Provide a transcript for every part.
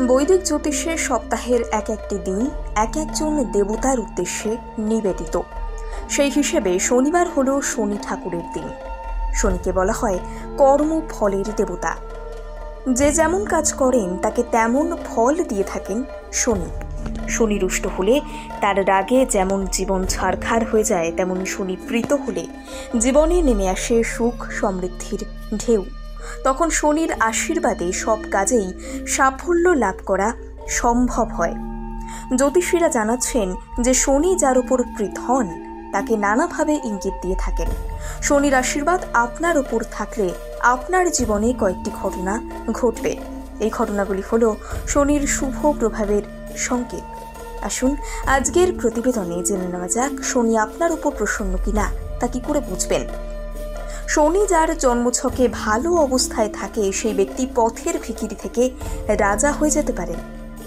বৈদিক জ্যোতিষে সপ্তাহের এক একটি দিন এক একজন দেবতার উদ্দেশ্যে নিবেদিত। সেই হিসেবে শনিবার হলো শনি ঠাকুরের দিন। শনিকে বলা হয় কর্মফলের দেবতা। যে যেমন কাজ করেন তাকে তেমন ফল দিয়ে থাকেন শনি। শনি রুষ্ট হলে তার রাগে যেমন জীবন ছারখার হয়ে যায়, তেমন শনি প্রীত হলে জীবনে নেমে আসে সুখ সমৃদ্ধির ঢেউ। তখন শনির আশীর্বাদে সব কাজেই সাফল্য লাভ করা সম্ভব হয়। জ্যোতিষীরা জানাচ্ছেন যে শনি যার উপর প্রীত হন তাকে নানাভাবে ইঙ্গিত দিয়ে থাকেন। শনির আশীর্বাদ আপনার উপর থাকলে আপনার জীবনে কয়েকটি ঘটনা ঘটবে। এই ঘটনাগুলি হলো শনির শুভ প্রভাবের সংকেত। আসুন আজকের প্রতিবেদনে জেনে নেওয়া যাক শনি আপনার উপর প্রসন্ন কিনা তা কি করে বুঝবেন। শনি যার জন্মছকে ভালো অবস্থায় থাকে সেই ব্যক্তি পথের ভিখিরি থেকে রাজা হয়ে যেতে পারেন।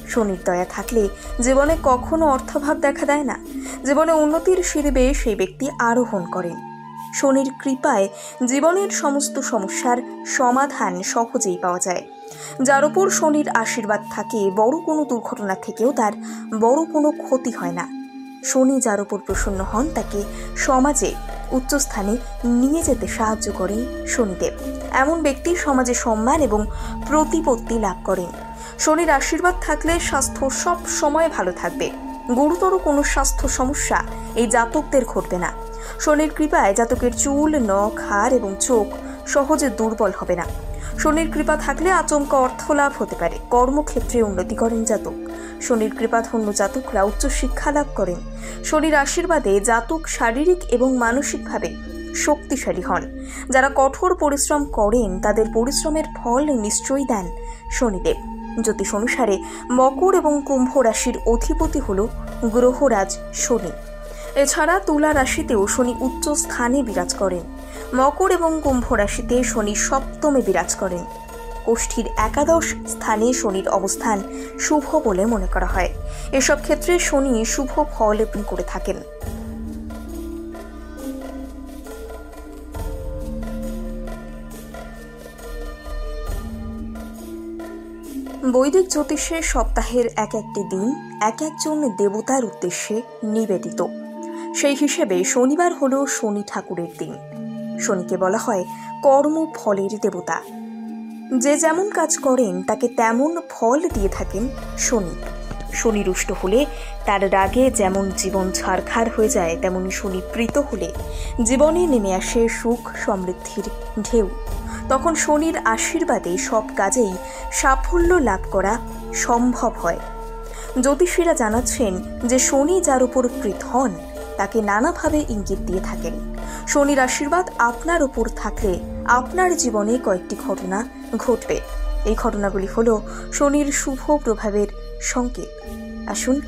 শনির দয়া থাকলে জীবনে কখনো অর্থাভাব দেখা দেয় না। জীবনে উন্নতির সিঁড়ি বেয়ে সেই ব্যক্তি আরোহণ করেন। শনির কৃপায় জীবনের সমস্ত সমস্যার সমাধান সহজেই পাওয়া যায়। যার উপর শনির আশীর্বাদ থাকে বড় কোনো দুর্ঘটনা থেকেও তার বড় কোনো ক্ষতি হয় না। শনি যার উপর প্রসন্ন হন তাকে সমাজে উচ্চস্থানে নিয়ে যেতে সাহায্য করেন শনিদেব। এমন ব্যক্তি সমাজে সম্মান এবং প্রতিপত্তি লাভ করেন। শনির আশীর্বাদ থাকলে স্বাস্থ্য সব সময় ভালো থাকবে। গুরুতর কোনো স্বাস্থ্য সমস্যা এই জাতকদের ঘটবে না। শনির কৃপায় জাতকের চুল, নখ, হাড় এবং চোখ সহজে দুর্বল হবে না। শনির কৃপা থাকলে আচমকা অর্থ লাভ হতে পারে। কর্মক্ষেত্রে উন্নতি করেন জাতক। শনির কৃপাধন্য জাতকরা উচ্চ শিক্ষা লাভ করেন। শনির আশীর্বাদে জাতক শারীরিক এবং মানসিকভাবে শক্তিশালী হন। যারা কঠোর পরিশ্রম করেন তাদের পরিশ্রমের ফল নিশ্চয়ই দেন শনিদেব। জ্যোতিষ অনুসারে মকর এবং কুম্ভ রাশির অধিপতি হল গ্রহরাজ শনি। এছাড়া তুলা রাশিতেও শনি উচ্চ স্থানে বিরাজ করেন। মকর এবং কুম্ভ রাশিতে শনি সপ্তমে বিরাজ করেন। কোষ্ঠীর একাদশ স্থানে শনির অবস্থান শুভ বলে মনে করা হয়। এসব ক্ষেত্রে শনি শুভ ফল করে থাকেন। বৈদিক জ্যোতিষে সপ্তাহের এক একটি দিন এক একজন দেবতার উদ্দেশ্যে নিবেদিত। সেই হিসেবে শনিবার হলো শনি ঠাকুরের দিন। শনিকে বলা হয় কর্মফলের দেবতা। যে যেমন কাজ করেন তাকে তেমন ফল দিয়ে থাকেন শনি। শনি রুষ্ট হলে তার রাগে যেমন জীবন ছারখার হয়ে যায়, তেমনি শনি প্রীত হলে জীবনে নেমে আসে সুখ সমৃদ্ধির ঢেউ। তখন শনির আশীর্বাদে সব কাজেই সাফল্য লাভ করা সম্ভব হয়। জ্যোতিষীরা জানাচ্ছেন যে শনি যার উপর প্রীত হন তাকে নানাভাবে ইঙ্গিত দিয়ে থাকেন। শনির আশীর্বাদ আপনার উপর থাকলে আপনার জীবনে কয়েকটি ঘটনা ঘটবে। এই ঘটনাগুলি হলো শনির শুভ প্রভাবের সংকেত। আসুন